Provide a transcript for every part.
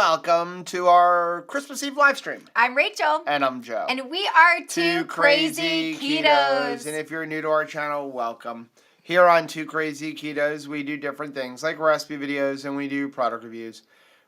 welcome to our Christmas Eve live stream. I'm Rachel. And I'm Joe. And we are Two Crazy Ketos. And if you're new to our channel, welcome. Here on Two Crazy Ketos, we do different things like recipe videos and we do product reviews.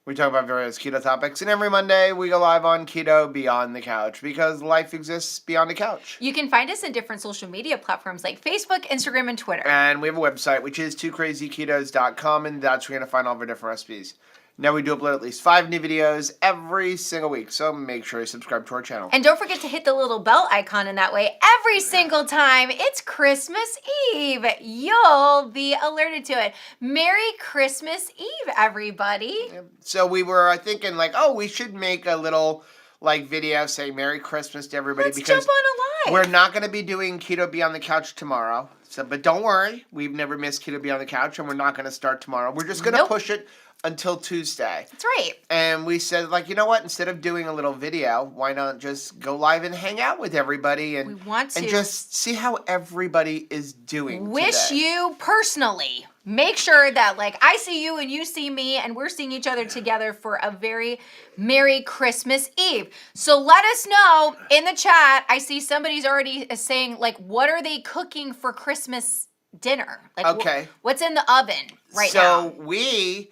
We talk about various keto topics, and every Monday we go live on Keto Beyond the Couch because life exists beyond the couch. You can find us in different social media platforms like Facebook, Instagram, and Twitter. And we have a website, which is twocrazyketos.com, and that's where you're going to find all of our different recipes. Now we do upload at least 5 new videos every single week, so make sure you subscribe to our channel. And don't forget to hit the little bell icon, and that way every single time it's Christmas Eve, you'll be alerted to it. Merry Christmas Eve, everybody. So we were thinking like, oh, we should make a little video saying Merry Christmas to everybody. Let's jump on a live. We're not going to be doing Keto Beyond the Couch tomorrow. But don't worry, we've never missed Keto Beyond the Couch, and we're not going to start tomorrow. We're just going to push it until Tuesday. That's right. And we said, like, you know what? Instead of doing a little video, why not just go live and hang out with everybody and just see how everybody is doing Wish today. you personally. Make sure that, like, I see you and you see me, and we're seeing each other together for a very Merry Christmas Eve. So let us know in the chat. I see somebody's already saying, like, what are they cooking for Christmas dinner? Like, okay. What's in the oven right now? So we're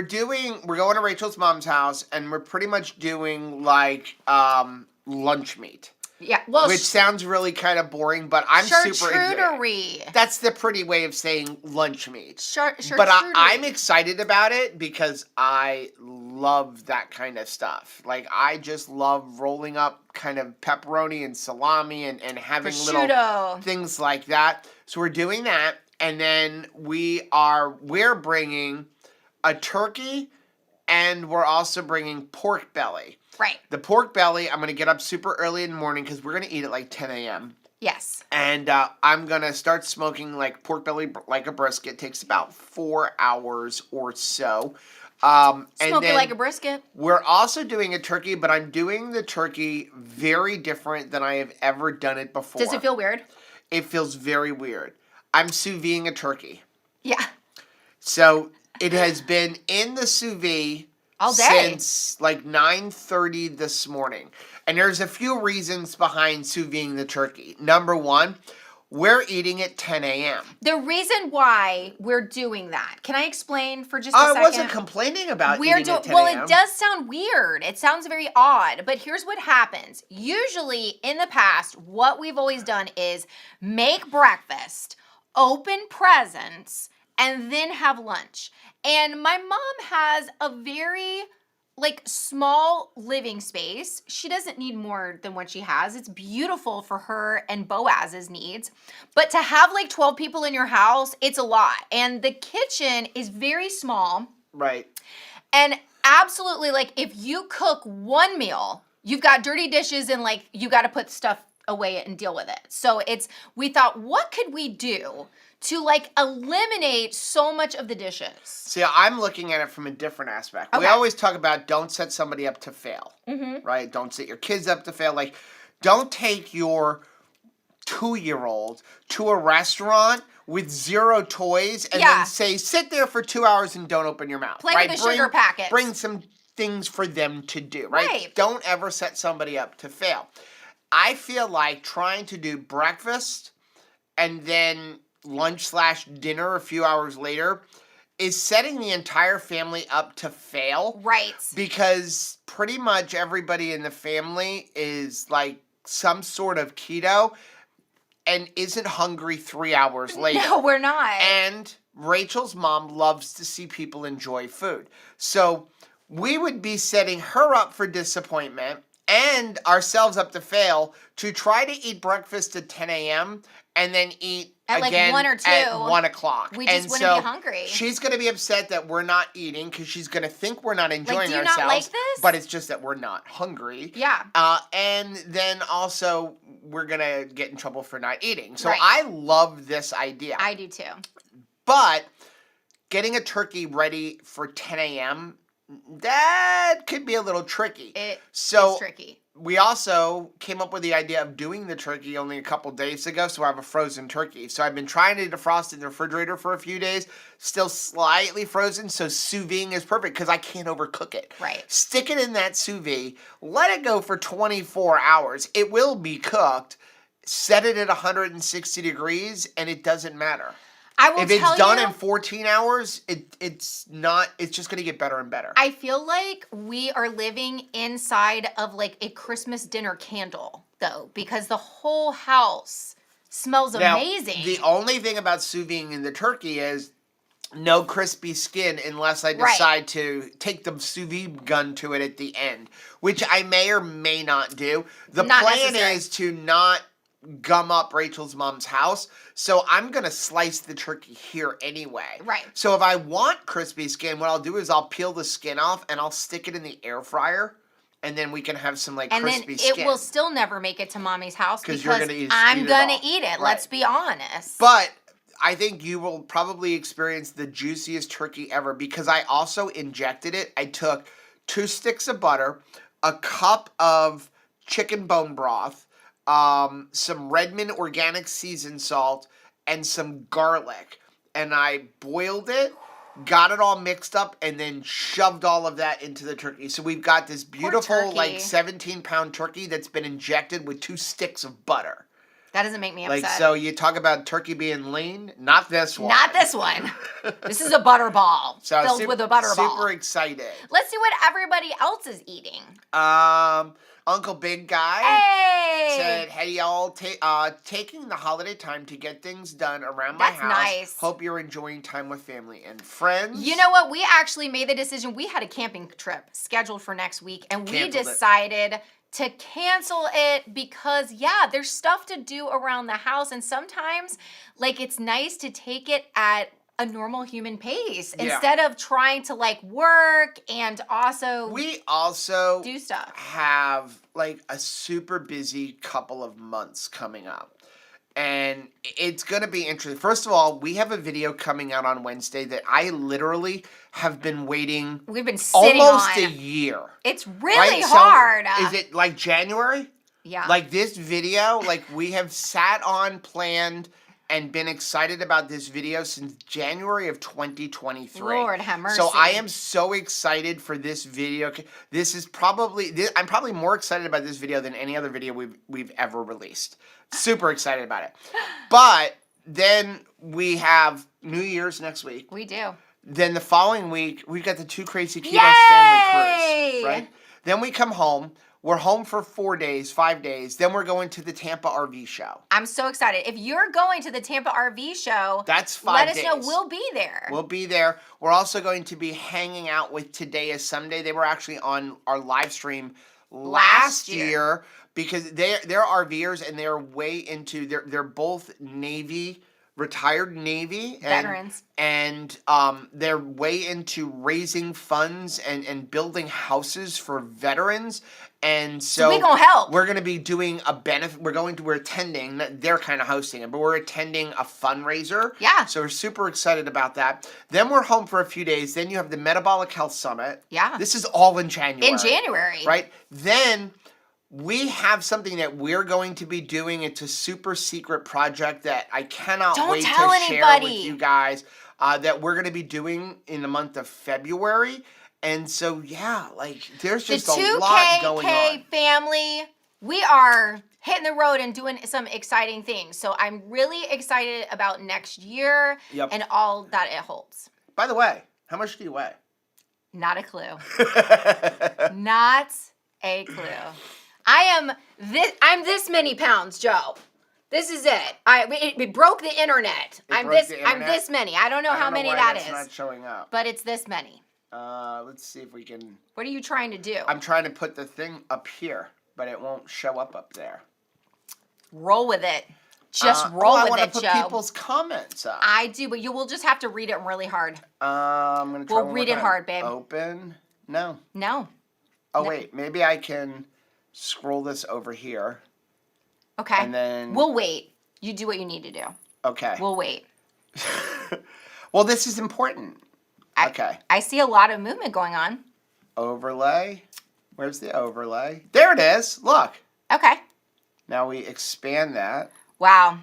going to Rachel's mom's house, and we're pretty much doing like lunch meat. Yeah, well, which sounds really kind of boring, but I'm super charcuterie. That's the pretty way of saying lunch meat. Charcuterie. But I'm excited about it because I love that kind of stuff. Like, I just love rolling up kind of pepperoni and salami and having little things like that. So we're doing that, and then we're bringing a turkey, and we're also bringing pork belly. Right. The pork belly, I'm going to get up super early in the morning because we're going to eat at like 10 a.m. Yes. And I'm going to start smoking like pork belly like a brisket. It takes about 4 hours or so. Smoke it like a brisket. We're also doing a turkey, but I'm doing the turkey very different than I have ever done it before. Does it feel weird? It feels very weird. I'm sous videing a turkey. Yeah. So it has been in the sous vide all day since like 9:30 this morning. And there's a few reasons behind sous videing the turkey. Number one, we're eating at 10 a.m. The reason why we're doing that, can I explain for just a second? I wasn't complaining about eating at 10 a.m. Well, it does sound weird. It sounds very odd. But here's what happens. Usually in the past, what we've always done is make breakfast, open presents, and then have lunch. And my mom has a very, like, small living space. She doesn't need more than what she has. It's beautiful for her and Boaz's needs. But to have, like, 12 people in your house, it's a lot. And the kitchen is very small. Right. And absolutely, like, if you cook one meal, you've got dirty dishes and, like, you got to put stuff away and deal with it. So we thought, what could we do to, like, eliminate so much of the dishes? See, I'm looking at it from a different aspect. Okay. We always talk about don't set somebody up to fail, right? Don't set your kids up to fail. Like, don't take your 2-year-old to a restaurant with 0 toys and then say, sit there for 2 hours and don't open your mouth. Play with the sugar packet. Bring some things for them to do, right? Don't ever set somebody up to fail. I feel like trying to do breakfast and then lunch/dinner a few hours later is setting the entire family up to fail. Right. Because pretty much everybody in the family is like some sort of keto and isn't hungry 3 hours later. No, we're not. And Rachel's mom loves to see people enjoy food. So we would be setting her up for disappointment and ourselves up to fail to try to eat breakfast at 10 a.m. and then eat at again like 1 or 2 at 1 o'clock. We just wouldn't be hungry. She's going to be upset that we're not eating because she's going to think we're not enjoying do you ourselves. Not like this? But it's just that we're not hungry. Yeah. And then also we're going to get in trouble for not eating. So I love this idea. I do too. But getting a turkey ready for 10 a.m., that could be a little tricky. It's tricky. we also came up with the idea of doing the turkey only a couple days ago, so I have a frozen turkey. So I've been trying to defrost in the refrigerator for a few days, still slightly frozen, so sous vide is perfect because I can't overcook it. Right. Stick it in that sous vide, let it go for 24 hours. It will be cooked. Set it at 160 degrees, and it doesn't matter. I will if it's tell done you, in 14 hours, it's just going to get better and better. I feel like we are living inside of like a Christmas dinner candle, though, because the whole house smells amazing. The only thing about sous vide in the turkey is no crispy skin unless I decide to take the sous vide gun to it at the end, which I may or may not do. The plan is to not gum up Rachel's mom's house, so I'm gonna slice the turkey here anyway. Right. So if I want crispy skin, what I'll do is I'll peel the skin off and I'll stick it in the air fryer, and then we can have some crispy skin. And it will still never make it to mommy's house because you're gonna I'm gonna eat it. Right. Let's be honest. But I think you will probably experience the juiciest turkey ever because I also injected it. I took 2 sticks of butter, a cup of chicken bone broth, some Redmond organic seasoned salt, and some garlic. And I boiled it, got it all mixed up, and then shoved all of that into the turkey. So we've got this beautiful 17-pound turkey that's been injected with 2 sticks of butter. That doesn't make me upset. So you talk about turkey being lean, not this one. Not this one. This is a butter ball filled with a butter ball. Super excited. Let's see what everybody else is eating. Uncle Big Guy said, "Hey y'all, taking the holiday time to get things done around my house. That's nice. Hope you're enjoying time with family and friends." You know what? We actually made the decision. We had a camping trip scheduled for next week, and we decided to cancel it because, there's stuff to do around the house, and sometimes, it's nice to take it at a normal human pace instead of trying to work and also do stuff. Have a super busy couple of months coming up. And it's going to be interesting. First of all, we have a video coming out on Wednesday that I literally have been waiting. We've been sitting almost a year. It's really hard. So is it January? Yeah. This video, we have sat on, planned, and been excited about this video since January of 2023. Lord have mercy. So I am so excited for this video. I'm probably more excited about this video than any other video we've ever released. Super excited about it. But then we have New Year's next week. We do. Then the following week, we've got the 2 Crazy Ketos family cruise, right? Then we come home. We're home for 4 days, 5 days. Then we're going to the Tampa RV show. I'm so excited. If you're going to the Tampa RV show, that's 5 days. Let us know. We'll be there. We'll be there. We're also going to be hanging out with Today is Sunday. They were actually on our live stream last year because they're RVers and they're way into, they're both Navy, retired Navy. Veterans. And they're way into raising funds and building houses for veterans. And so we gonna help. We're going to be doing a benefit. We're attending, they're kind of hosting it, but we're attending a fundraiser. Yeah. So we're super excited about that. Then we're home for a few days. Then you have the Metabolic Health Summit. Yeah. This is all in January. In January. Right? Then we have something that we're going to be doing. It's a super secret project that I cannot wait to share with you guys that we're going to be doing in the month of February. And so, there's just a lot going on. The 2KK family, we are hitting the road and doing some exciting things. So I'm really excited about next year and all that it holds. By the way, how much do you weigh? Not a clue. Not a clue. I'm this many pounds, Joe. This is it. It broke the internet. I'm this many. I don't know how many that is. It's not showing up. But it's this many. Let's see if we can. What are you trying to do? I'm trying to put the thing up here, but it won't show up there. Roll with it. Just roll with it, Joe. I want to put people's comments up. I do, but you will just have to read it really hard. I'm gonna try. We'll read it hard, babe. Open. No. No. Oh wait, maybe I can scroll this over here. Okay. And then we'll wait. You do what you need to do. Okay. We'll wait. Well, this is important. Okay. I see a lot of movement going on. Overlay. Where's the overlay? There it is. Look. Okay. Now we expand that. Wow.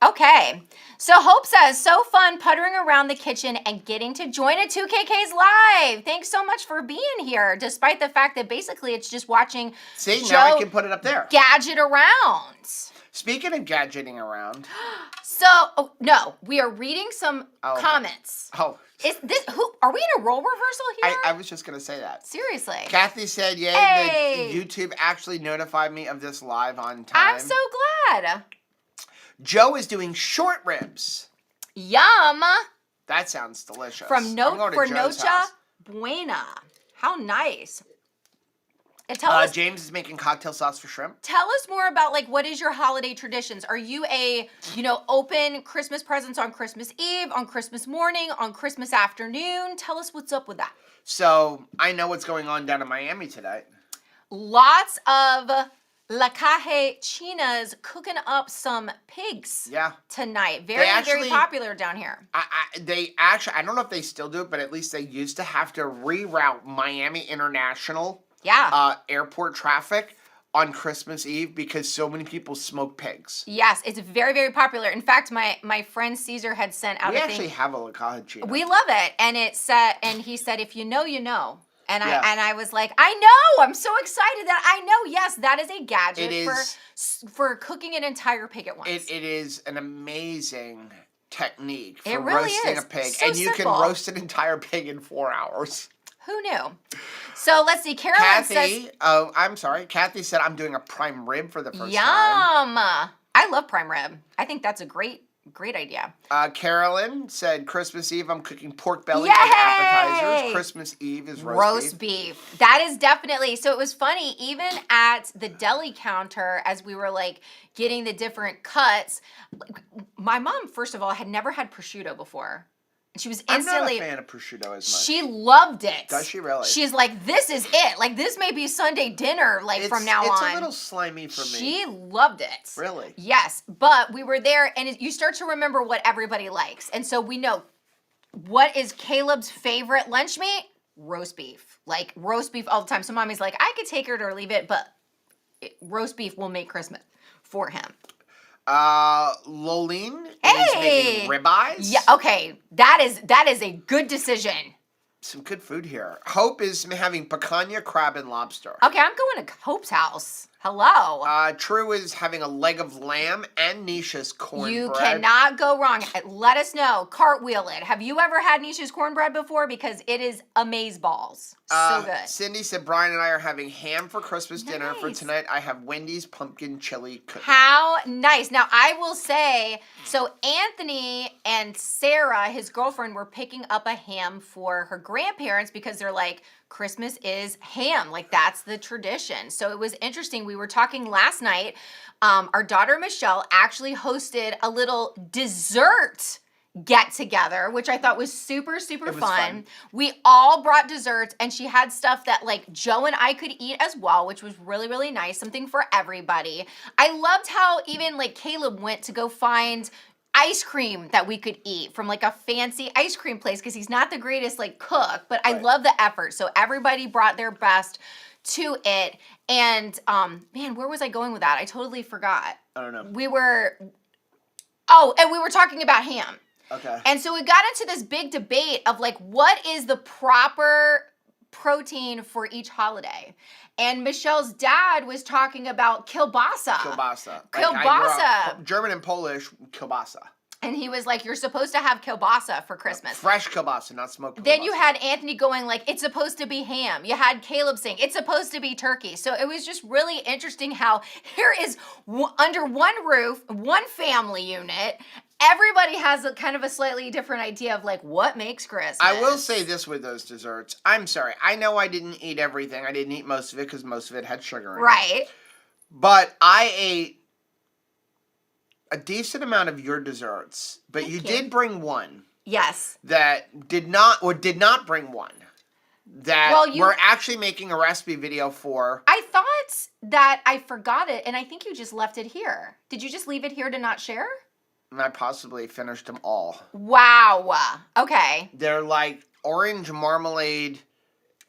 Okay. So Hope says, so fun puttering around the kitchen and getting to join a 2KK's live. Thanks so much for being here, despite the fact that basically it's just watching See, Joe now I can put it up there. gadget around. Speaking of gadgeting around. So, no, we are reading some comments. Oh. Is this, are we in a role reversal here? I was just going to say that. Seriously. Kathy said, yay, that YouTube actually notified me of this live on time. I'm so glad. Joe is doing short ribs. Yum. That sounds delicious. For Nocha Buena. How nice. Tell us, James is making cocktail sauce for shrimp. Tell us more about, like, what is your holiday traditions? Are you open Christmas presents on Christmas Eve, on Christmas morning, on Christmas afternoon? Tell us what's up with that. So, I know what's going on down in Miami tonight. Lots of La Caje Chinas cooking up some pigs tonight. Very popular down here. I don't know if they still do it, but at least they used to have to reroute Miami International airport traffic on Christmas Eve because so many people smoke pigs. Yes, it's very, very popular. In fact, my friend Caesar had sent out a thing. We actually have a La Caja China. We love it. And he said, if you know, you know. And I was like, I know. I'm so excited that I know. Yes, that is a gadget for cooking an entire pig at once. It is an amazing technique for really roasting a pig. So and you can roast an entire pig in 4 hours. Who knew? So let's see. Carolyn says... I'm sorry. Kathy said I'm doing a prime rib for the first time. Yum! I love prime rib. I think that's a great idea. Carolyn said Christmas Eve I'm cooking pork belly and appetizers. Christmas Eve is roast beef. That is definitely... So it was funny, even at the deli counter, as we were like getting the different cuts, my mom, first of all, had never had prosciutto before. She was instantly... I'm not a fan of prosciutto as much. She loved it. Does she really? She's like, this is it. Like, this may be Sunday dinner, from now on. It's a little slimy for me. She loved it. Really? Yes. But we were there, and you start to remember what everybody likes. And so we know, what is Caleb's favorite lunch meat? Roast beef. Like, roast beef all the time. So mommy's like, I could take it or leave it, but roast beef will make Christmas for him. Loline is making ribeyes. Yeah, okay. That is a good decision. Some good food here. Hope is having picanha, crab, and lobster. Okay, I'm going to Hope's house. Hello. True is having a leg of lamb and Nisha's cornbread. You cannot go wrong. Let us know. Cartwheel it. Have you ever had Nisha's cornbread before? Because it is amazeballs. So good. Cindy said Brian and I are having ham for Christmas dinner. For tonight, I have Wendy's pumpkin chili cookie. How nice. Now, I will say, so Anthony and Sarah, his girlfriend, were picking up a ham for her grandparents because they're like, Christmas is ham. Like, that's the tradition. So it was interesting. We were talking last night. Our daughter, Michelle, actually hosted a little dessert get together, which I thought was super, super fun. We all brought desserts, and she had stuff that like Joe and I could eat as well, which was really, really nice. Something for everybody. I loved how even like Caleb went to go find ice cream that we could eat from like a fancy ice cream place because he's not the greatest like cook, but I love the effort. So everybody brought their best to it. And man, where was I going with that? I totally forgot. I don't know. And we were talking about ham. Okay. And so we got into this big debate of like, what is the proper protein for each holiday? And Michelle's dad was talking about kielbasa. Kielbasa. German and Polish, kielbasa. And he was like, you're supposed to have kielbasa for Christmas. Fresh kielbasa, not smoked kielbasa. Then you had Anthony going like, it's supposed to be ham. You had Caleb saying, it's supposed to be turkey. So it was just really interesting how here is under one roof, one family unit, everybody has a kind of a slightly different idea of like what makes Christmas. I will say this with those desserts. I'm sorry. I know I didn't eat everything. I didn't eat most of it because most of it had sugar in it. Right. But I ate a decent amount of your desserts. But Thank you did bring one. Yes. That did not bring one. That we're actually making a recipe video for. I thought that I forgot it, and I think you just left it here. Did you just leave it here to not share? And I possibly finished them all. Wow. Okay. They're like orange marmalade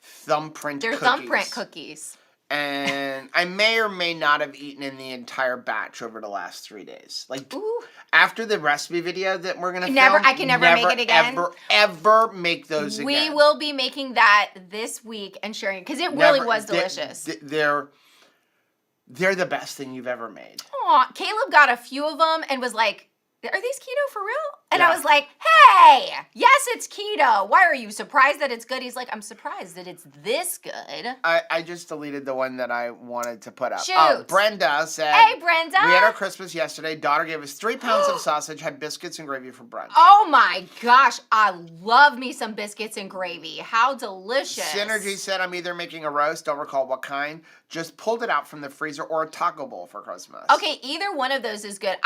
thumbprint They're cookies. thumbprint cookies. And I may or may not have eaten in the entire batch over the last 3 days. Like, ooh. After the recipe video that we're gonna film, I can never make it again. Ever make those again. We will be making that this week and sharing it because it really was delicious. They're the best thing you've ever made. Aw, Caleb got a few of them and was like, "Are these keto for real?" And Yeah. I was like, "Hey, yes, it's keto. Why are you surprised that it's good?" He's like, "I'm surprised that it's this good." I just deleted the one that I wanted to put up. Shoot. Brenda said, "Hey, Brenda. We had our Christmas yesterday. Daughter gave us 3 pounds of sausage, had biscuits and gravy for brunch." Oh my gosh, I love me some biscuits and gravy. How delicious. Synergy said, "I'm either making a roast, don't recall what kind, just pulled it out from the freezer, or a taco bowl for Christmas." Okay, either one of those is good.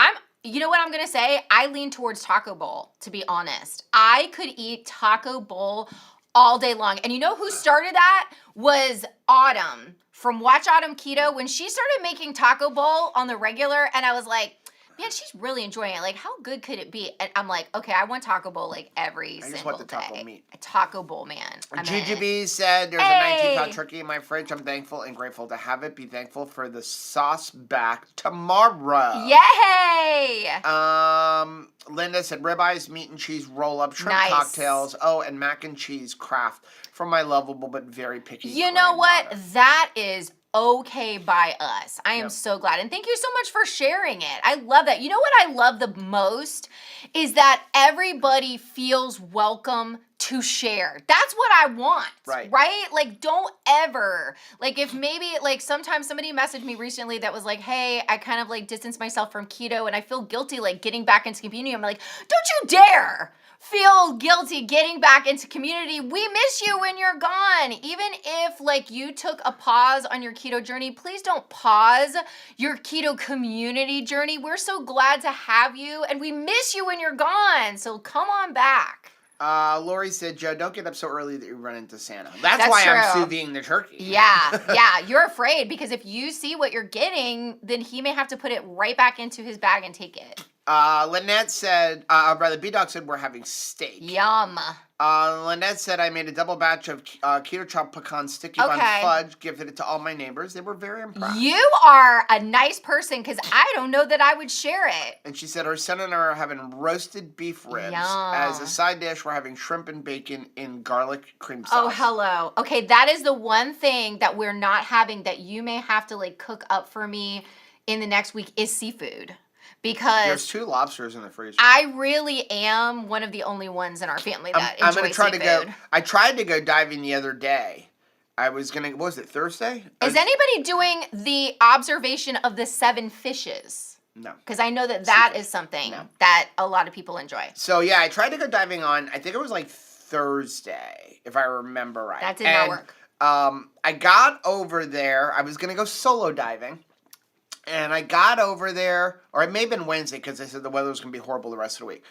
You know what I'm going to say? I lean towards taco bowl, to be honest. I could eat taco bowl all day long. And you know who started that? Was Autumn from Watch Autumn Keto. When she started making taco bowl on the regular, and I was like, man, she's really enjoying it. Like, how good could it be? And I'm like, okay, I want taco bowl like every single day. I just want the taco meat. A taco bowl, man. GGB said, "There's a 19-pound turkey in my fridge. I'm thankful and grateful to have it. Be thankful for the sauce back tomorrow." Yay! Linda said, "Ribeyes, meat and cheese roll-up, shrimp Nice. cocktails, and mac and cheese craft from my lovable but very picky You know what? granddaughter." That is okay by us. I am so glad. And thank you so much for sharing it. I love that. You know what I love the most is that everybody feels welcome to share. That's what I want. Right? Like, don't ever, like, if maybe, like, sometimes somebody messaged me recently that was like, "Hey, I kind of like distanced myself from keto and I feel guilty like getting back into community." I'm like, don't you dare feel guilty getting back into community. We miss you when you're gone. Even if like you took a pause on your keto journey, please don't pause your keto community journey. We're so glad to have you and we miss you when you're gone. So come on back. Lori said, "Joe, don't get up so early that you run into Santa." That's why true. I'm sous videing the turkey. Yeah. You're afraid because if you see what you're getting, then he may have to put it right back into his bag and take it. Lynette said, B-Dog said, "We're having steak." Yum. Lynette said, "I made a double batch of keto chopped pecan sticky bun fudge, gifted it to all my neighbors. They were very impressed." You are a nice person because I don't know that I would share it. And she said her son and I are having roasted beef ribs. Yum. As a side dish, we're having shrimp and bacon in garlic cream sauce. Oh, hello. Okay, that is the one thing that we're not having that you may have to like cook up for me in the next week is seafood. Because there's 2 lobsters in the freezer. I really am one of the only ones in our family that enjoys I'm gonna try seafood. I tried to go diving the other day. I was gonna, what was it, Thursday? Is anybody doing the observation of the 7 fishes? No. Because I know that is something that a lot of people enjoy. So yeah, I tried to go diving on, I think it was like Thursday, if I remember right. That did not work. I got over there, I was gonna go solo diving. And I got over there, or it may have been Wednesday because they said the weather was going to be horrible the rest of the week.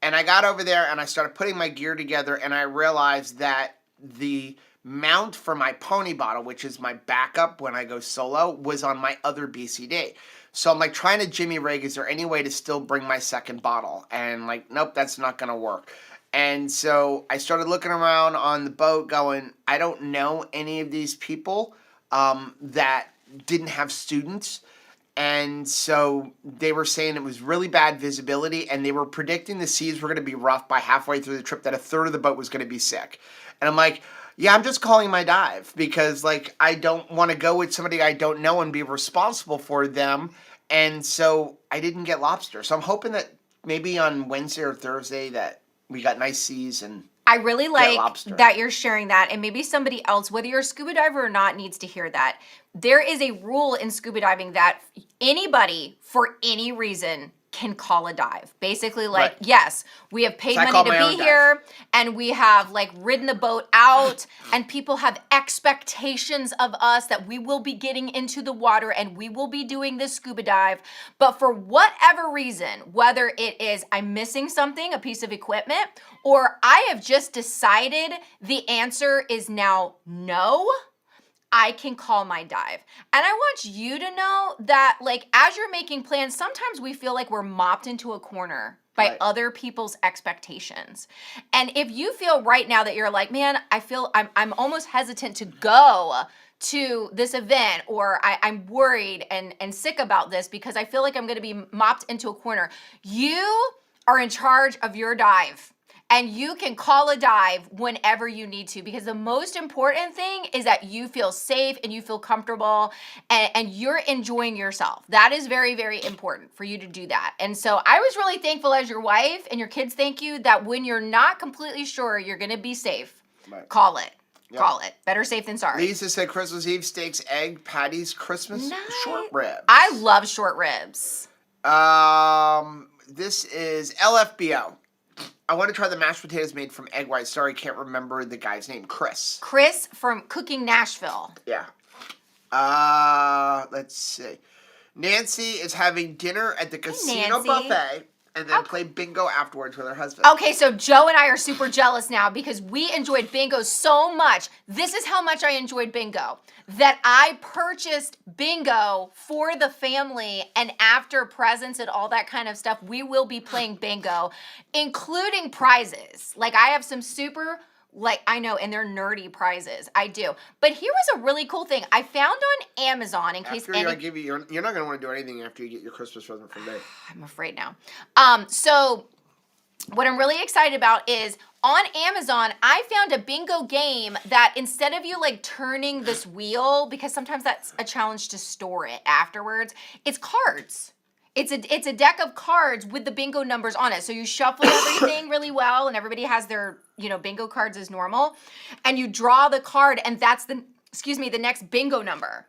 And I got over there and I started putting my gear together and I realized that the mount for my pony bottle, which is my backup when I go solo, was on my other BCD. So I'm like trying to jimmy rig, is there any way to still bring my second bottle? And like, nope, that's not going to work. And so I started looking around on the boat going, I don't know any of these people that didn't have students. And so they were saying it was really bad visibility, and they were predicting the seas were going to be rough by halfway through the trip, that a third of the boat was going to be sick. And I'm like, yeah, I'm just calling my dive because, like, I don't want to go with somebody I don't know and be responsible for them. And so I didn't get lobster. So I'm hoping that maybe on Wednesday or Thursday that we got nice seas and I really like that you're sharing that, and maybe somebody else, whether you're a scuba diver or not, needs to hear that. There is a rule in scuba diving that anybody, for any reason, can call a dive. Basically, like, yes, we have paid money to be here, and we have, like, ridden the boat out, and people have expectations of us that we will be getting into the water, and we will be doing this scuba dive. But for whatever reason, whether it is I'm missing something, a piece of equipment, or I have just decided the answer is now no, I can call my dive. And I want you to know that, like, as you're making plans, sometimes we feel like we're mopped into a corner by other people's expectations. And if you feel right now that you're like, man, I feel I'm almost hesitant to go to this event, or I'm worried and sick about this because I feel like I'm going to be mopped into a corner. You are in charge of your dive. And you can call a dive whenever you need to, because the most important thing is that you feel safe and you feel comfortable and you're enjoying yourself. That is very, very important for you to do that. And so I was really thankful as your wife, and your kids thank you, that when you're not completely sure you're going to be safe, call it. Yep. Call it. Better safe than sorry. Lisa said Christmas Eve steaks, egg, patties, Christmas short ribs. I love short ribs. This is LFBO. I want to try the mashed potatoes made from egg whites. Sorry, can't remember the guy's name. Chris. Chris from Cooking Nashville. Yeah. Let's see. Nancy is having dinner at the casino buffet and then play bingo afterwards with her husband. Okay, so Joe and I are super jealous now because we enjoyed bingo so much. This is how much I enjoyed bingo, that I purchased bingo for the family, and after presents and all that kind of stuff, we will be playing bingo, including prizes. Like, I have some super... I know, and they're nerdy prizes. I do. But here was a really cool thing I found on Amazon in case you're not going to want to do anything after you get your Christmas present from me. I'm afraid now. So what I'm really excited about is on Amazon, I found a bingo game that instead of you like turning this wheel, because sometimes that's a challenge to store it afterwards, it's cards. It's a deck of cards with the bingo numbers on it. So you shuffle everything really well, and everybody has their, bingo cards as normal. And you draw the card, and that's the next bingo number.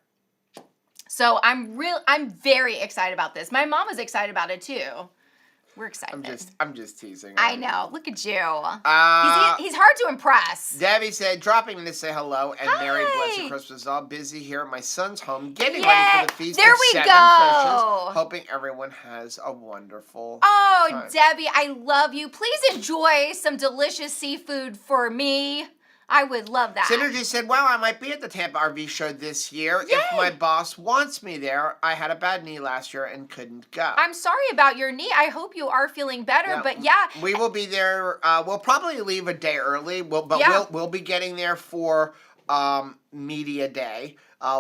So I'm very excited about this. My mom was excited about it too. We're excited. I'm just teasing. I know. Look at you. He's hard to impress. Debbie said, dropping in to say hello and Merry Blessed Christmas. All busy here at my son's home, getting ready for the feast there of we 7 go. fishes. Hoping everyone has a wonderful time. Debbie, I love you. Please enjoy some delicious seafood for me. I would love that. Synergy said, wow, I might be at the Tampa RV show this year. Yay. If my boss wants me there. I had a bad knee last year and couldn't go. I'm sorry about your knee. I hope you are feeling better, but we will be there. We'll probably leave a day early, we'll be getting there for Media Day.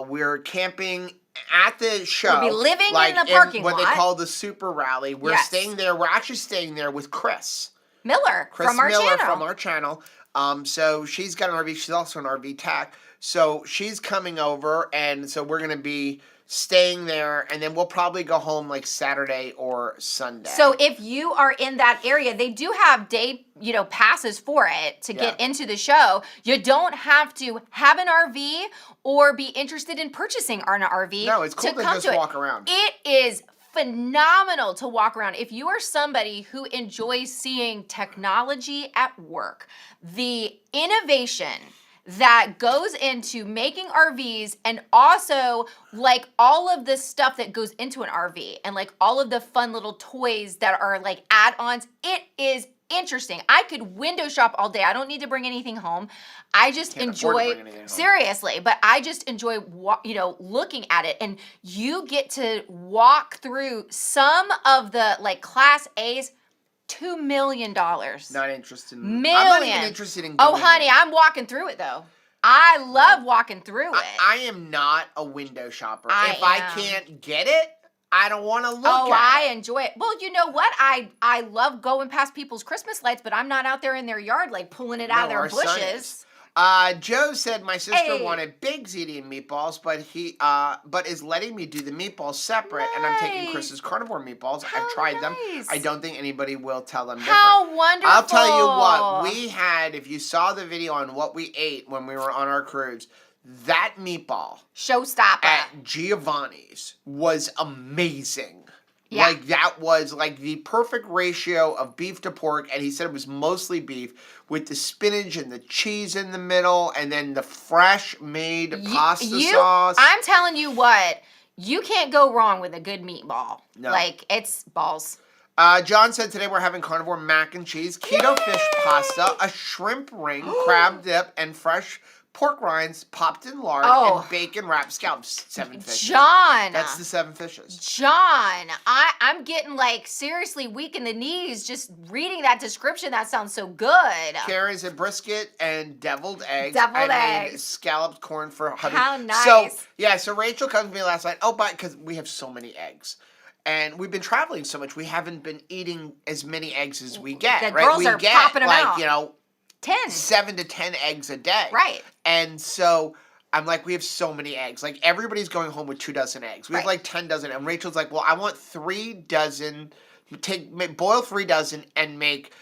We're camping at the show. We'll be living in the parking lot. What they call the Super Rally. We're staying there. We're actually staying there with Chris Miller from our channel. So she's got an RV. She's also an RV tech. So she's coming over, and so we're going to be staying there, and then we'll probably go home like Saturday or Sunday. So if you are in that area, they do have day, passes for it to get into the show. You don't have to have an RV or be interested in purchasing an RV. No, it's cool to just walk around. It is phenomenal to walk around. If you are somebody who enjoys seeing technology at work, the innovation that goes into making RVs, and also like all of the stuff that goes into an RV, and like all of the fun little toys that are like add-ons, it is interesting. I could window shop all day. I don't need to bring anything home. I just enjoy, seriously, but I just enjoy, looking at it. And you get to walk through some of the like Class A's, $2 million. Not interested. I'm not even interested in going honey, I'm walking through it though. I love walking through it. I am not a window shopper. If I can't get it, I don't want to look at it. I enjoy it. Well, you know what? I love going past people's Christmas lights, but I'm not out there in their yard like pulling it out of their bushes. Joe said my sister wanted big ziti and meatballs, but is letting me do the meatballs separate, and I'm taking Chris's carnivore meatballs. I've tried them. I don't think anybody will tell them different. How wonderful! I'll tell you what, we had, if you saw the video on what we ate when we were on our cruise, that meatball showstopper at Giovanni's was amazing. Yeah. Like, that was like the perfect ratio of beef to pork, and he said it was mostly beef with the spinach and the cheese in the middle, and then the fresh made pasta sauce. I'm telling you what, you can't go wrong with a good meatball. No. Like, it's balls. John said today we're having carnivore mac and cheese, keto fish pasta, a shrimp ring, crab dip, and fresh pork rinds popped in lard, and bacon wrapped scallops. 7 fishes. John. That's the 7 fishes. John, I'm getting like seriously weak in the knees just reading that description. That sounds so good. Carries a brisket and deviled eggs. Made scalloped corn for 100. How nice. So Rachel comes to me last night. Oh, but because we have so many eggs. And we've been traveling so much, we haven't been eating as many eggs as we get. The right? girls are popping them out. 10. 7 to 10 eggs a day. Right. And so I'm like, we have so many eggs. Like, everybody's going home with 2 dozen eggs. We have like 10 dozen. And Rachel's like, well, I want 3 dozen. Boil 3 dozen and make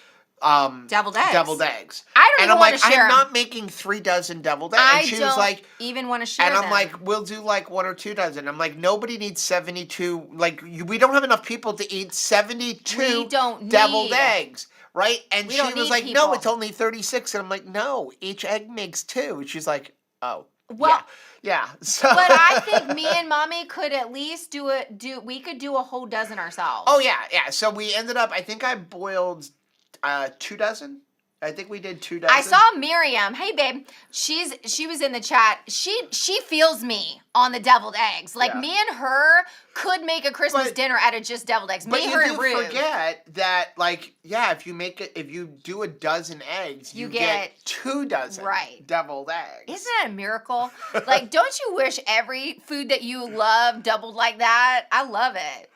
deviled eggs. I don't even want to share. I'm not making 3 dozen deviled eggs. And she was like, even want to share. And I'm like, we'll do like 1 or 2 dozen. I'm like, nobody needs 72. Like, we don't have enough people to eat 72 deviled eggs. Right? And she was like, no, it's only 36. And I'm like, no, each egg makes 2. And she's like, oh. Well, yeah. So. But I think me and Mommy could at least we could do a whole dozen ourselves. Oh, yeah. So we ended up, I think I boiled 2 dozen. I think we did 2 dozen. I saw Miriam. Hey, babe. She was in the chat. She feels me on the deviled eggs. Like, me and her could make a Christmas dinner out of just deviled eggs. Me, her, and Ruth. But you forget that, like, if you do a dozen eggs, you get 2 dozen deviled eggs. Isn't that a miracle? Like, don't you wish every food that you love doubled like that? I love it.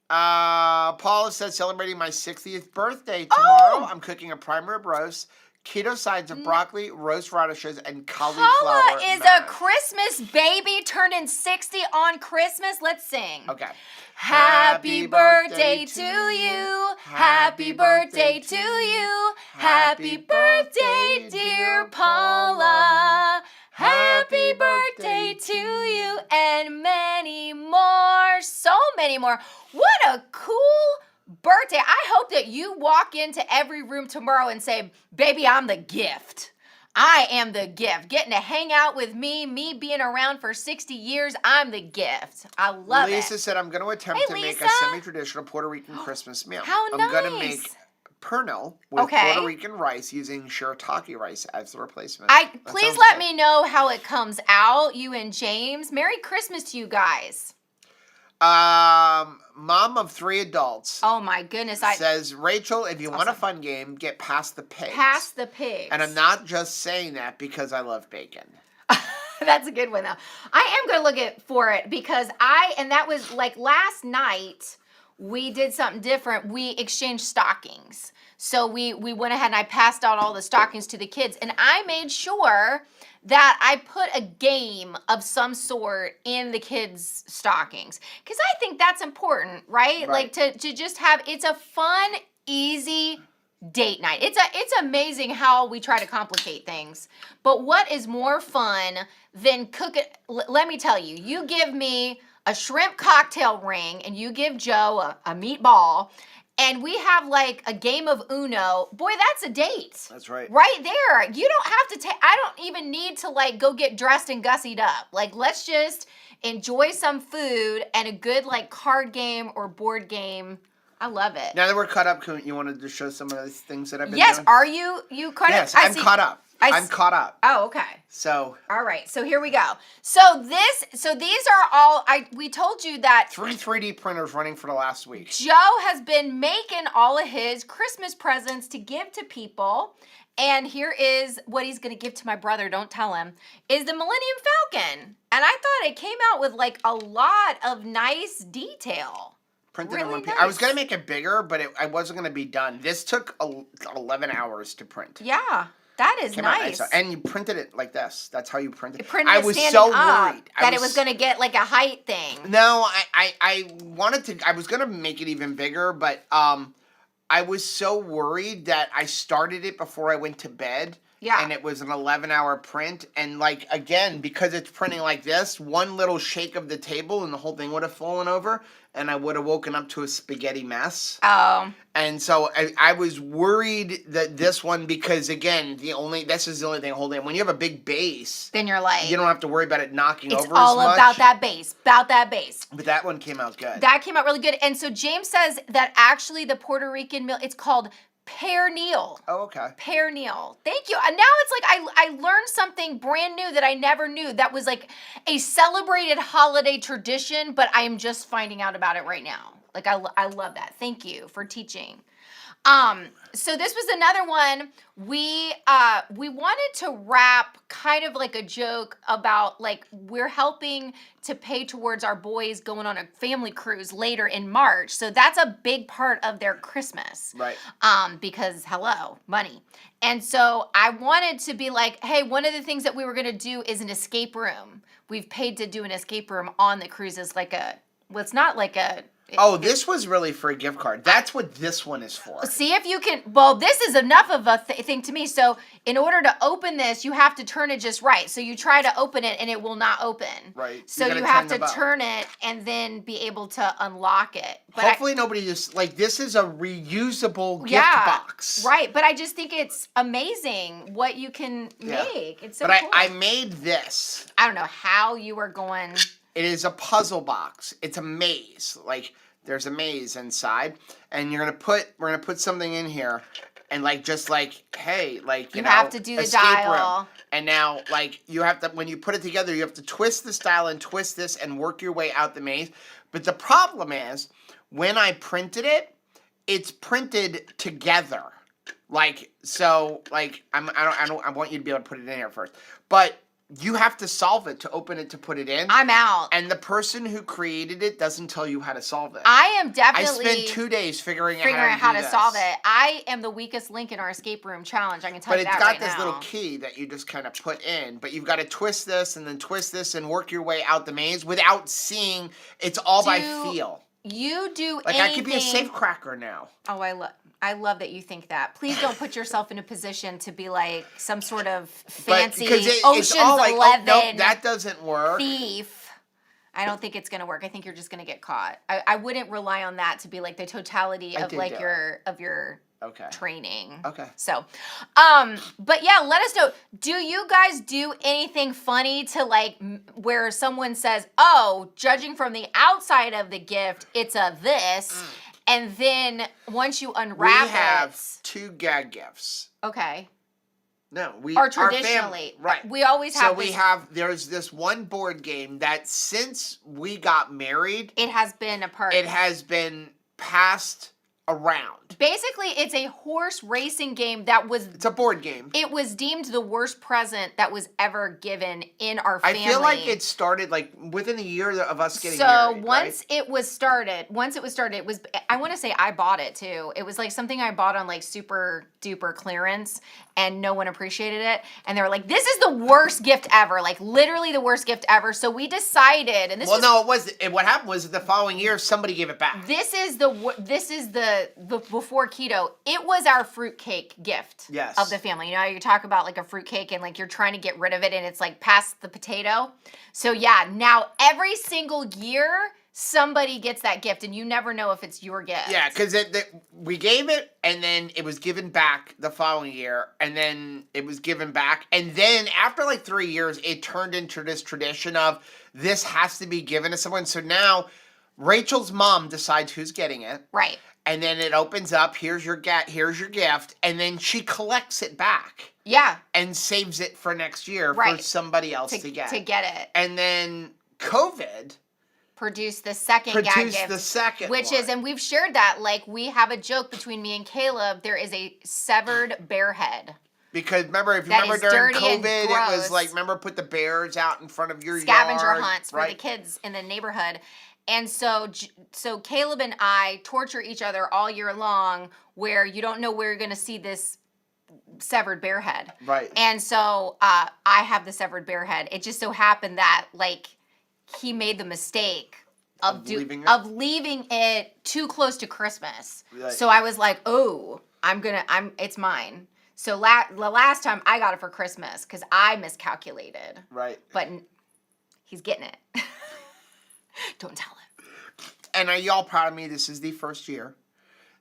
Paula says, celebrating my 60th birthday tomorrow. I'm cooking a prime rib roast, keto sides of broccoli, roast radishes, and cauliflower. Paula is a Christmas baby turning 60 on Christmas. Let's sing. Okay. Happy birthday to you. Happy birthday to you. Happy birthday, dear Paula. Happy birthday to you and many more, so many more. What a cool birthday. I hope that you walk into every room tomorrow and say, baby, I'm the gift. I am the gift. Getting to hang out with me being around for 60 years, I'm the gift. I love it. Lisa said, I'm going to attempt to make a semi-traditional Puerto Rican Christmas meal. How nice. I'm going to make pernil with Puerto Rican rice using shirataki rice as the replacement. Please let me know how it comes out, you and James. Merry Christmas to you guys. Mom of 3 adults. Oh my goodness. Says, Rachel, if you want a fun game, get past the pigs. Past the pigs. And I'm not just saying that because I love bacon. That's a good one though. I am going to look for it because and that was like last night. We did something different. We exchanged stockings. So we went ahead and I passed out all the stockings to the kids. And I made sure that I put a game of some sort in the kids' stockings. Because I think that's important, right? Like to just have, it's a fun, easy date night. It's amazing how we try to complicate things. But what is more fun than cooking? Let me tell you, you give me a shrimp cocktail ring, and you give Joe a meatball, and we have like a game of Uno. Boy, that's a date. That's right. Right there. You don't have to take, I don't even need to like go get dressed and gussied up. Like, let's just enjoy some food and a good like card game or board game. I love it. Now that we're caught up, you wanted to show some of the things that I've been doing? Yes, are you caught up? Yes, I'm caught up. I'm caught up. Oh, okay. So. All right. So here we go. So these are all, we told you that. 3 3D printers running for the last week. Joe has been making all of his Christmas presents to give to people. And here is what he's going to give to my brother. Don't tell him. Is the Millennium Falcon. And I thought it came out with like a lot of nice detail. Printed in one piece. I was going to make it bigger, but I wasn't going to be done. This took 11 hours to print. Yeah. That is nice. And you printed it like this. That's how you printed it. I was so worried that it was going to get like a height thing. No, I wanted to. I was going to make it even bigger, but I was so worried that I started it before I went to bed. Yeah. And it was an 11-hour print. And like, again, because it's printing like this, one little shake of the table and the whole thing would have fallen over. And I would have woken up to a spaghetti mess. Oh. And so I was worried that this one, because again, this is the only thing holding it. When you have a big base, then you're like, you don't have to worry about it knocking over as much. It's all about that base, But that one came out good. That came out really good. And so James says that actually the Puerto Rican meal, it's called Perennial. Oh, okay. Perennial. Thank you. And now it's like I learned something brand new that I never knew that was like a celebrated holiday tradition, but I am just finding out about it right now. Like I love that. Thank you for teaching. So this was another one. We wanted to wrap kind of like a joke about like we're helping to pay towards our boys going on a family cruise later in March. So that's a big part of their Christmas. Right. Because hello, money. And so I wanted to be like, hey, one of the things that we were going to do is an escape room. We've paid to do an escape room on the cruises it's not like a this was really for a gift card. That's what this one is for. See if you can. Well, this is enough of a thing to me. So in order to open this, you have to turn it just right. So you try to open it and it will not open. Right. So you have to turn it and then be able to unlock it. But hopefully nobody just like this is a reusable gift box. Right. But I just think it's amazing what you can make. It's so cool. I made this. I don't know how you are going. It is a puzzle box. It's a maze. Like there's a maze inside, and we're gonna put something in here, and like just like hey, like you know, have to do the dial. Room. And now like you have to when you put it together, you have to twist this dial and twist this and work your way out the maze. But the problem is when I printed it, it's printed together. Like so, like I want you to be able to put it in here first, but. You have to solve it to open it to put it in. I'm out. And the person who created it doesn't tell you how to solve it. I am definitely. I spent 2 days figuring out how to solve it. I am the weakest link in our escape room challenge. I can tell you that right now. But it's got this little key that you just kind of put in. But you've got to twist this and then twist this and work your way out the maze without seeing. It's all by feel. You do like anything. I could be a safe cracker now. Oh, I love that you think that. Please don't put yourself in a position to be like some sort of fancy Ocean's 11 nope, that doesn't work. Thief. I don't think it's going to work. I think you're just going to get caught. I wouldn't rely on that to be like the totality of like your training. Okay. So, but yeah, let us know. Do you guys do anything funny to like where someone says, "Oh, judging from the outside of the gift, it's a this." And then once you unwrap we have 2 gag gifts. Okay. No, or traditionally, right? We always have. So there's this one board game that since we got married, it has been a part. It has been passed around. Basically, it's a horse racing game It's a board game. It was deemed the worst present that was ever given in our family. I feel like it started like within a year of us getting married. So once it was started, it was, I want to say I bought it too. It was like something I bought on like super duper clearance and no one appreciated it. And they were like, this is the worst gift ever. Like literally the worst gift ever. So we decided, and what happened was the following year, somebody gave it back. This is the before keto, it was our fruitcake gift of the family. You know, you talk about like a fruitcake and like you're trying to get rid of it and it's like past the potato. So yeah, now every single year somebody gets that gift and you never know if it's your gift. Yeah, because we gave it and then it was given back the following year and then it was given back. And then after like 3 years, it turned into this tradition of this has to be given to someone. So now Rachel's mom decides who's getting it. Right. And then it opens up, here's your gift, and then she collects it back. Yeah. And saves it for next year for somebody else to get. To get it. And then COVID produced the second gag gift. The second which one. Is, and we've shared that, like we have a joke between me and Caleb, there is a severed bear head. Because remember, if you remember during COVID, it was like, remember put the bears out in front of your scavenger yard. Hunts for the kids in the neighborhood. And so Caleb and I torture each other all year long where you don't know where you're going to see this severed bear head. Right. And so I have the severed bear head. It just so happened that like he made the mistake of leaving it too close to Christmas. Right. So I was like, oh, it's mine. So the last time I got it for Christmas because I miscalculated. Right. But he's getting it. Don't tell him. And are y'all proud of me? This is the first year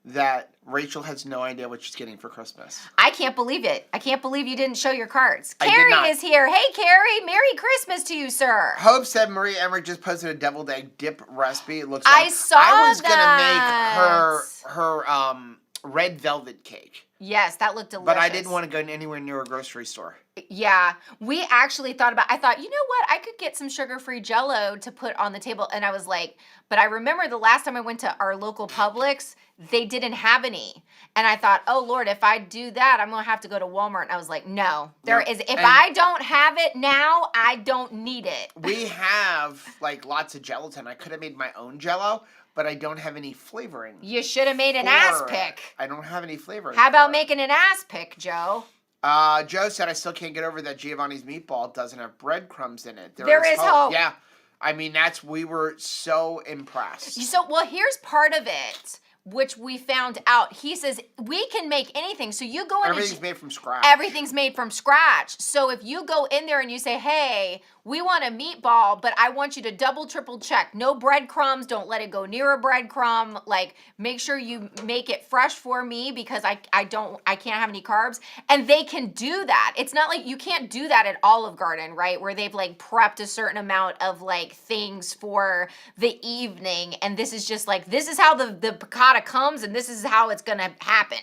that Rachel has no idea what she's getting for Christmas. I can't believe it. I can't believe you didn't show your cards. Carrie is here. Hey, Carrie. Merry Christmas to you, sir. Hope said Marie Emmerich just posted a deviled egg dip recipe. It looks I saw I was that. going to make her red velvet cake. Yes, that looked delicious. But I didn't want to go anywhere near a grocery store. Yeah, we actually I thought, you know what? I could get some sugar-free Jell-O to put on the table. And I was like, but I remember the last time I went to our local Publix, they didn't have any. And I thought, oh Lord, if I do that, I'm going to have to go to Walmart. And I was like, no, if I don't have it now, I don't need it. We have like lots of gelatin. I could have made my own Jell-O, but I don't have any flavoring. You should have made an ass pick. I don't have any flavoring. How about making an ass pick, Joe? Joe said, I still can't get over that Giovanni's meatball doesn't have breadcrumbs in it. There is hope. Yeah. I mean, we were so impressed. Well, here's part of it, which we found out. He says, we can make anything. So you go in Everything's made from scratch. Everything's made from scratch. So if you go in there and you say, hey, we want a meatball, but I want you to double, triple check. No breadcrumbs. Don't let it go near a breadcrumb. Like, make sure you make it fresh for me because I can't have any carbs. And they can do that. It's not like you can't do that at Olive Garden, right? Where they've like prepped a certain amount of like things for the evening. And this is just like, this is how the piccata comes and this is how it's going to happen.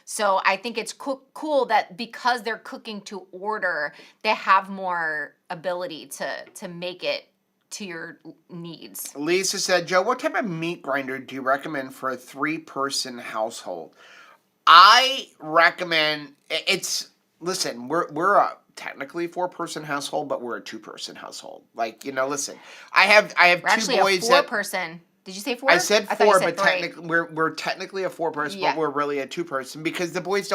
So I think it's cool that because they're cooking to order, they have more ability to make it to your needs. Lisa said, Joe, what type of meat grinder do you recommend for a 3-person household? I recommend listen, we're a technically 4-person household, but we're a 2-person household. Like, listen, I have We're 2 boys a 4-person. Did you say 4? I said 4, but technically we're technically a 4-person, but we're really a 2-person because the boys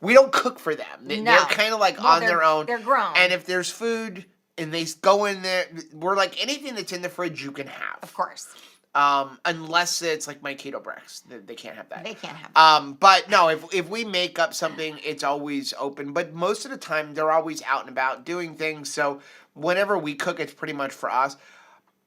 we don't cook for them. They're kind of like on their own. They're grown. And if there's food and they go in there, we're like anything that's in the fridge you can have. Of course. Unless it's like my keto breaks, they can't have that. They can't have that. But no, if we make up something, it's always open. But most of the time, they're always out and about doing things. So whenever we cook, it's pretty much for us.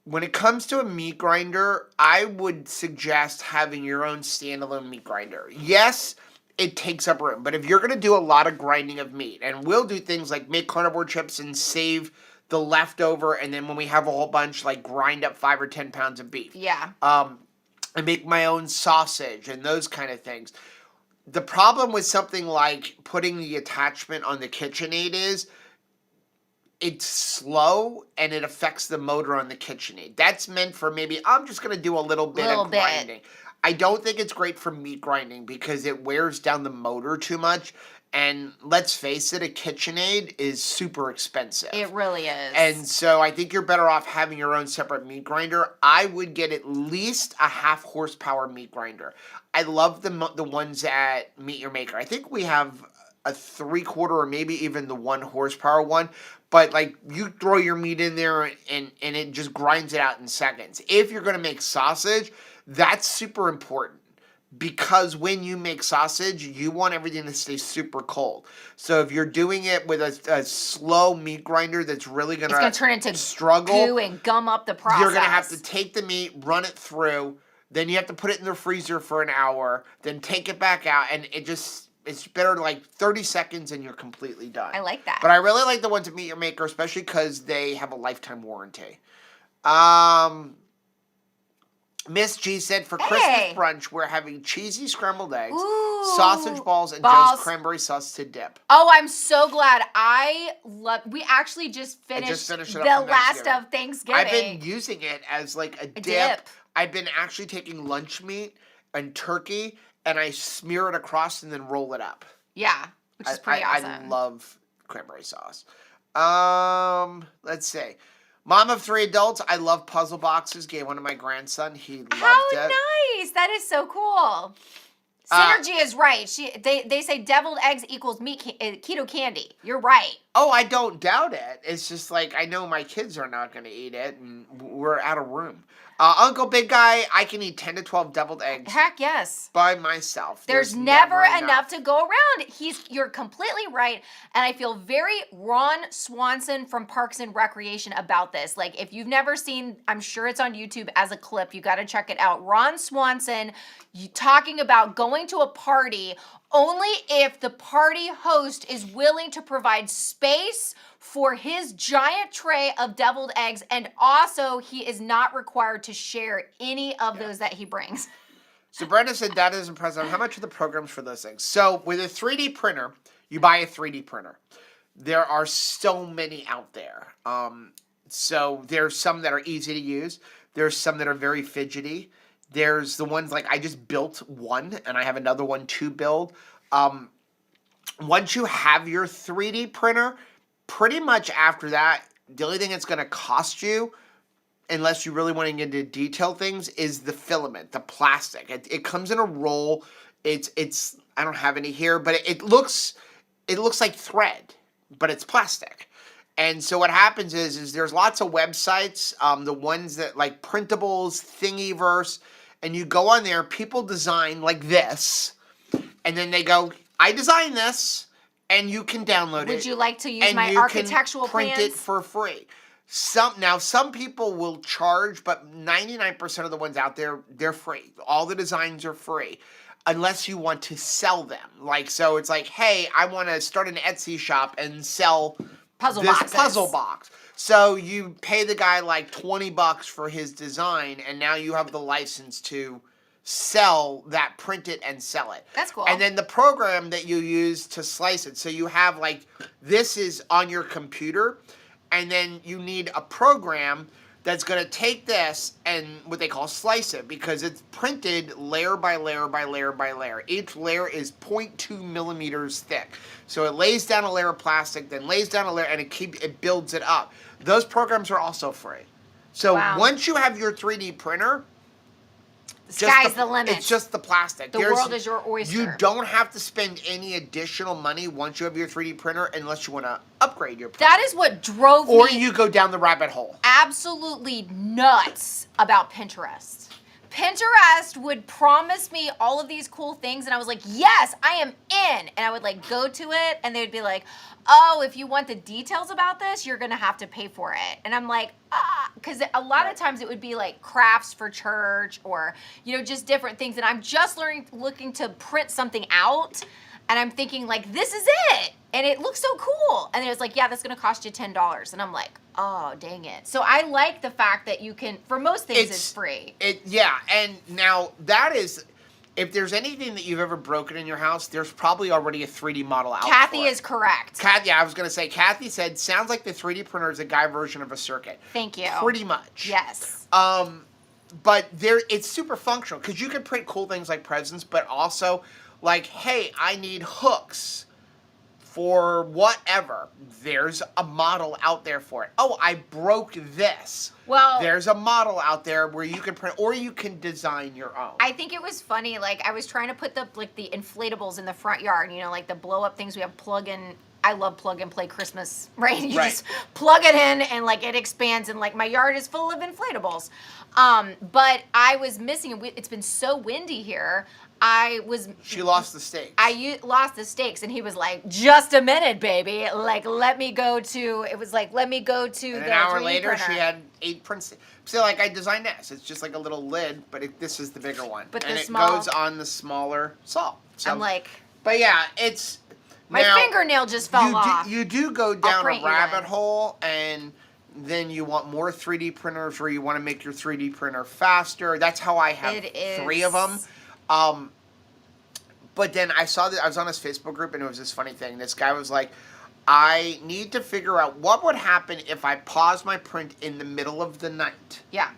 When it comes to a meat grinder, I would suggest having your own standalone meat grinder. Yes, it takes up room, but if you're going to do a lot of grinding of meat, and we'll do things like make carnivore chips and save the leftover, and then when we have a whole bunch, like grind up 5 or 10 pounds of beef. Yeah. I make my own sausage and those kind of things. The problem with something like putting the attachment on the KitchenAid is it's slow and it affects the motor on the KitchenAid. That's meant for maybe I'm just going to do a little bit of grinding. I don't think it's great for meat grinding because it wears down the motor too much. And let's face it, a KitchenAid is super expensive. It really is. And so I think you're better off having your own separate meat grinder. I would get at least a 0.5 horsepower meat grinder. I love the ones at Meat Your Maker. I think we have a 3/4 or maybe even the 1 horsepower one. But like you throw your meat in there and it just grinds it out in seconds. If you're going to make sausage, that's super important. Because when you make sausage, you want everything to stay super cold. So if you're doing it with a slow meat grinder that's really going to turn into struggle, goo and gum up the process. You're going to have to take the meat, run it through, then you have to put it in the freezer for an hour, then take it back out, and it's better like 30 seconds and you're completely done. I like that. But I really like the ones at Meat Your Maker, especially because they have a lifetime warranty. Miss G said, for Christmas brunch, we're having cheesy scrambled eggs, sausage balls, and just cranberry sauce to dip. Oh, I'm so glad. We actually just finished it the last of Thanksgiving. I've been using it as like a dip. I've been actually taking lunch meat and turkey, and I smear it across and then roll it up. Yeah, which is pretty awesome. I love cranberry sauce. Let's see. Mom of 3 adults, I love puzzle boxes. Gave one to my grandson. He loved it. How nice. That is so cool. Synergy is right. They say deviled eggs equals keto candy. You're right. Oh, I don't doubt it. It's just like I know my kids are not going to eat it, and we're out of room. Uncle Big Guy, I can eat 10 to 12 deviled eggs. Heck yes. By myself. There's never enough to go around. You're completely right. And I feel very Ron Swanson from Parks and Recreation about this. Like, if you've never seen, I'm sure it's on YouTube as a clip. You got to check it out. Ron Swanson talking about going to a party only if the party host is willing to provide space for his giant tray of deviled eggs, and also he is not required to share any of those that he brings. So Brenda said that is impressive. How much are the programs for those things? So with a 3D printer, you buy a 3D printer. There are so many out there. So there's some that are easy to use. There's some that are very fidgety. There's the ones like I just built one and I have another one to build. Once you have your 3D printer, pretty much after that, the only thing it's going to cost you, unless you really want to get into detail things, is the filament, the plastic. It comes in a roll. It's I don't have any here, but it looks like thread, but it's plastic. And so what happens is there's lots of websites, the ones that like Printables, Thingiverse, and you go on there, people design like this, and then they go, I designed this, and you can download it. Would you like to use my architectural plans? Print it for free. Some people will charge, but 99% of the ones out there, they're free. All the designs are free, unless you want to sell them. Like, so it's like, hey, I want to start an Etsy shop and sell this puzzle box. So you pay the guy like $20 for his design, and now you have the license to sell that, print it, and sell it. That's cool. And then the program that you use to slice it. So you have like, this is on your computer, and then you need a program that's going to take this and what they call slice it, because it's printed layer by layer by layer by layer. Each layer is 0.2 millimeters thick. So it lays down a layer of plastic, then lays down a layer, and it builds it up. Those programs are also free. So once you have your 3D printer, the sky's the limit. It's just the plastic. The world is your oyster. You don't have to spend any additional money once you have your 3D printer, unless you want to upgrade your printer. That is what drove me. Or you go down the rabbit hole. Absolutely nuts about Pinterest. Pinterest would promise me all of these cool things, and I was like, yes, I am in. And I would like go to it, and they'd be like, oh, if you want the details about this, you're gonna have to pay for it. And I'm like, because a lot of times it would be like crafts for church, or just different things. And I'm just looking to print something out, and I'm thinking like, this is it, and it looks so cool. And it was like, yeah, that's gonna cost you $10. And I'm like, oh, dang it. So I like the fact that you can, for most things, it's free. Yeah, and now that is, if there's anything that you've ever broken in your house, there's probably already a 3D model out. Kathy is correct. I was going to say, Kathy said, sounds like the 3D printer is a guy version of a circuit. Thank you. Pretty much. Yes. But it's super functional, because you can print cool things like presents, but also like, hey, I need hooks for whatever. There's a model out there for it. Oh, I broke this. Well, there's a model out there where you can print, or you can design your own. I think it was funny. Like, I was trying to put the inflatables in the front yard. Like the blow up things we have plug-in. I love plug and play Christmas, right? You just plug it in and like it expands, and like my yard is full of inflatables. But I was missing. It's been so windy here. She lost the stakes. I lost the stakes, and he was like, "Just a minute, baby. Like, let me go to." It was like, "Let me go to." And an hour later, she had 8 prints. So, like, I designed this. It's just like a little lid, but this is the bigger one, and it goes on the smaller saw. So, I'm like, but yeah, it's my fingernail just fell off. You do go down a rabbit hole, and then you want more 3D printers, or you want to make your 3D printer faster. That's how I have 3 of them. But then I saw that I was on his Facebook group, and it was this funny thing. This guy was like, I need to figure out what would happen if I pause my print in the middle of the night. Yeah.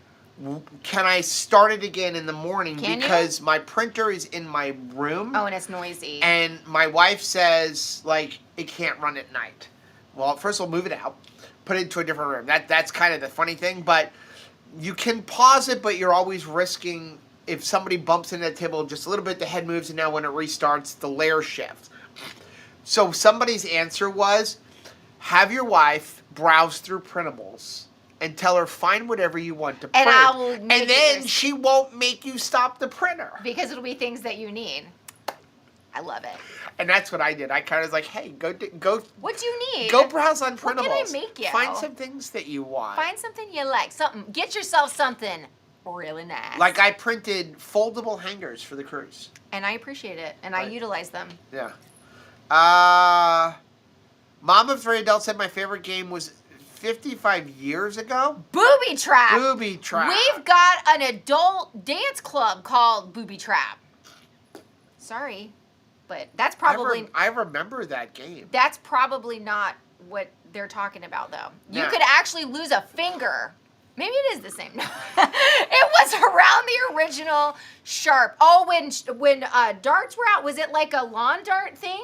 Can I start it again in the morning? Because my printer is in my room. Oh, and it's noisy. And my wife says, like, it can't run at night. Well, first we'll move it out, put it into a different room. That's kind of the funny thing. But you can pause it, but you're always risking, if somebody bumps into the table just a little bit, the head moves, and now when it restarts, the layer shifts. So somebody's answer was, have your wife browse through printables and tell her, find whatever you want to print. And then she won't make you stop the printer. Because it'll be things that you need. I love it. And that's what I did. I kind of was like, hey, go. What do you need? Go browse on printables. What can I make you? Find some things that you want. Find something you like. Get yourself something really nice. Like I printed foldable hangers for the cruise. And I appreciate it. And I utilize them. Yeah. Mom of 3 adults said my favorite game was 55 years ago. Booby Trap. Booby Trap. We've got an adult dance club called Booby Trap. Sorry, but that's probably... I remember that game. That's probably not what they're talking about, though. You No. could actually lose a finger. Maybe it is the same. It was around the original Sharp. Oh, when darts were out, was it like a lawn dart thing?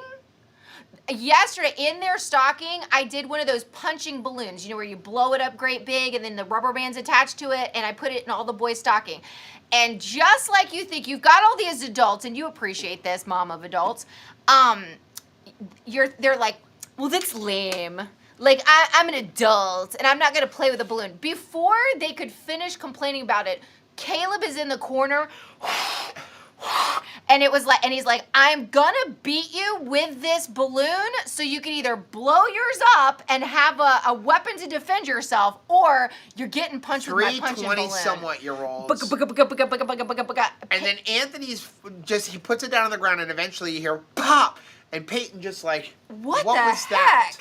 Yesterday, in their stocking, I did one of those punching balloons, where you blow it up great big and then the rubber band's attached to it, and I put it in all the boys' stocking. And just like you think, you've got all these adults, and you appreciate this, mom of adults, they're like, well, that's lame. Like, I'm an adult, and I'm not going to play with a balloon. Before they could finish complaining about it, Caleb is in the corner, and he's like, I'm gonna beat you with this balloon, so you can either blow yours up and have a weapon to defend yourself, or you're getting punched with my punching balloon. 320-somewhat-year-olds. And then Anthony's he puts it down on the ground, and eventually you hear pop, and Peyton just like, what was heck? that?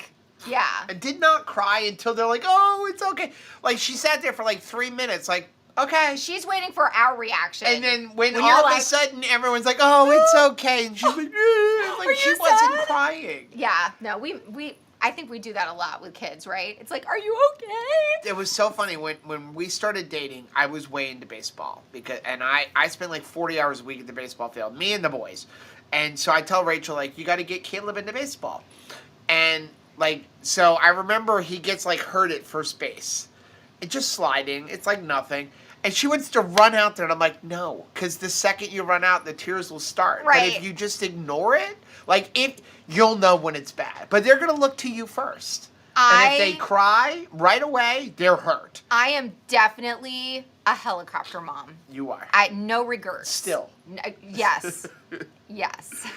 Yeah. And did not cry until they're like, oh, it's okay. Like, she sat there for like 3 minutes, like, okay. She's waiting for our reaction. And then when all of a sudden everyone's like, oh, it's okay. And she's like, like she wasn't crying. Yeah, no, I think we do that a lot with kids, right? It's like, are you okay? It was so funny. When we started dating, I was way into baseball. And I spent like 40 hours a week at the baseball field, me and the boys. And so I tell Rachel, like, you got to get Caleb into baseball. And, like, so I remember he gets, like, hurt at first base. It's just sliding. It's like nothing. And she wants to run out there, and I'm like, no. Because the second you run out, the tears will start. Right. But if you just ignore it, like, you'll know when it's bad. But they're going to look to you first. And if they cry right away, they're hurt. I am definitely a helicopter mom. You are. No regrets. Still. Yes. Yes.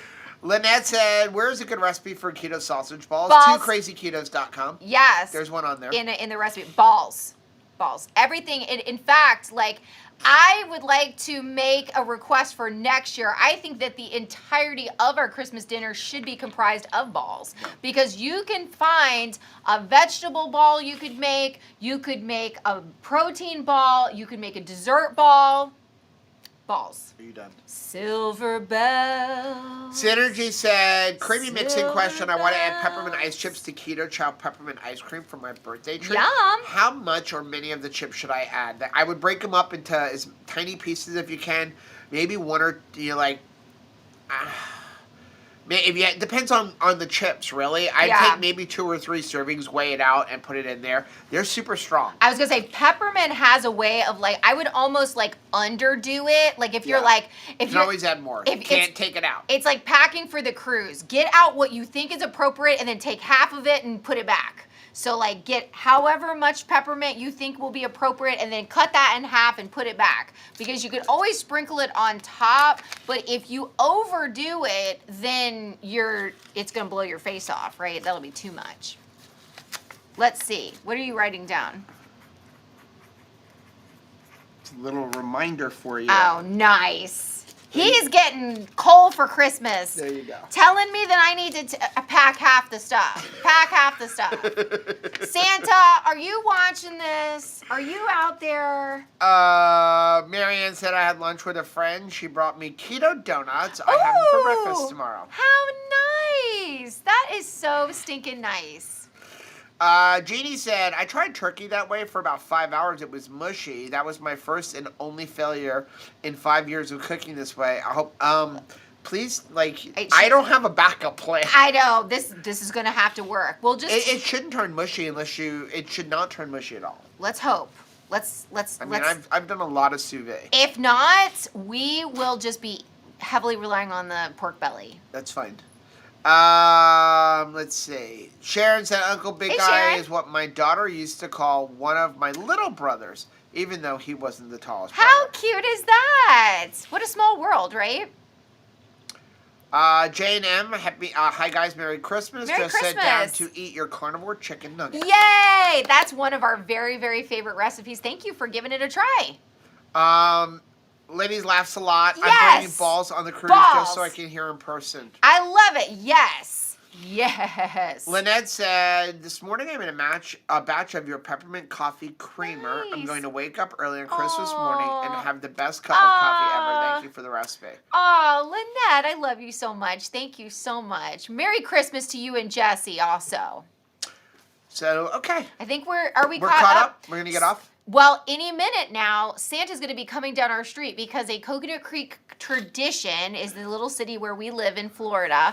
Lynette said, where's a good recipe for keto sausage balls? Balls. 2krazyketos.com. Yes. There's one on there. In the recipe. Balls. Everything. In fact, like, I would like to make a request for next year. I think that the entirety of our Christmas dinner should be comprised of balls, because you can find a vegetable ball you could make a protein ball, you could make a dessert ball. Balls. Are you done? Silver Bell. Synergy said, creamy mixing question. I want to add peppermint ice chips to keto chow peppermint ice cream for my birthday treat. Yum. How much or many of the chips should I add? I would break them up into as tiny pieces if you can. Maybe one or, it depends on the chips, really. I'd take maybe 2 or 3 servings, weigh it out, and put it in there. They're super strong. I was going to say, peppermint has a way of, like, I would almost, like, underdo it. Like, if you're, like... You can always add more. You can't take it out. It's like packing for the cruise. Get out what you think is appropriate, and then take half of it and put it back. So, like, get however much peppermint you think will be appropriate, and then cut that in half and put it back. Because you could always sprinkle it on top, but if you overdo it, then it's going to blow your face off, right? That'll be too much. Let's see. What are you writing down? It's a little reminder for you. Oh, nice. He's getting coal for Christmas. There you go. Telling me that I need to pack half the stuff. Pack half the stuff. Santa, are you watching this? Are you out there? Marianne said I had lunch with a friend. She brought me keto donuts. I have them for breakfast tomorrow. How nice. That is so stinking nice. Jeannie said, I tried turkey that way for about 5 hours. It was mushy. That was my first and only failure in 5 years of cooking this way. I hope, please, I don't have a backup plan. I know. This is going to have to work. We'll just... It shouldn't turn mushy it should not turn mushy at all. Let's hope. I've done a lot of sous vide. If not, we will just be heavily relying on the pork belly. That's fine. Let's see. Sharon said Uncle Big Guy is what my daughter used to call one of my little brothers, even though he wasn't the tallest brother. How cute is that? What a small world, right? J&M, hi guys, Merry Christmas. Merry Just Christmas. sit down to eat your carnivore chicken nuggets. Yay! That's one of our very, very favorite recipes. Thank you for giving it a try. Ladies laughs a lot. Yes! I'm bringing balls on the cruise just so I can hear in person. I love it. Yes. Yes. Lynette said, this morning I made a batch of your peppermint coffee creamer. Nice. I'm going to wake up early on Christmas morning and have the best cup of coffee ever. Thank you for the recipe. Oh, Lynette, I love you so much. Thank you so much. Merry Christmas to you and Jesse also. So, okay. I think we're caught up? We're going to get off? Well, any minute now, Santa's going to be coming down our street because a Coconut Creek tradition is the little city where we live in Florida.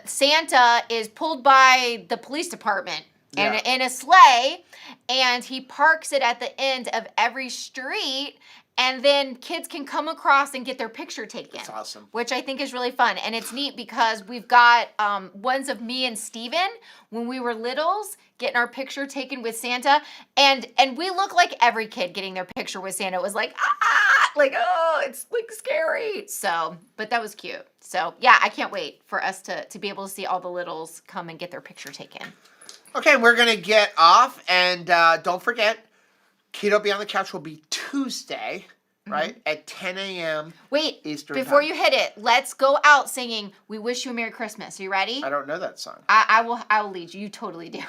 Santa is pulled by the police department in a sleigh, and he parks it at the end of every street, and then kids can come across and get their picture taken. That's awesome. Which I think is really fun. And it's neat because we've got ones of me and Steven when we were littles getting our picture taken with Santa. And we look like every kid getting their picture with Santa. It was like, oh, it's like scary. So, but that was cute. So yeah, I can't wait for us to be able to see all the littles come and get their picture taken. Okay, we're going to get off. And don't forget, Keto Beyond the Couch will be Tuesday, right? At 10 a.m. Wait, Eastern before time. you hit it, let's go out singing "We Wish You a Merry Christmas." Are you ready? I don't know that song. I will lead you. You totally do.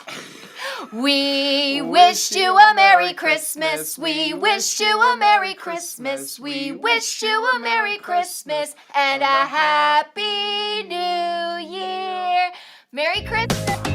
We wish you a Merry Christmas. We wish you a Merry Christmas. We wish you a Merry Christmas and a Happy New Year. Merry Christmas.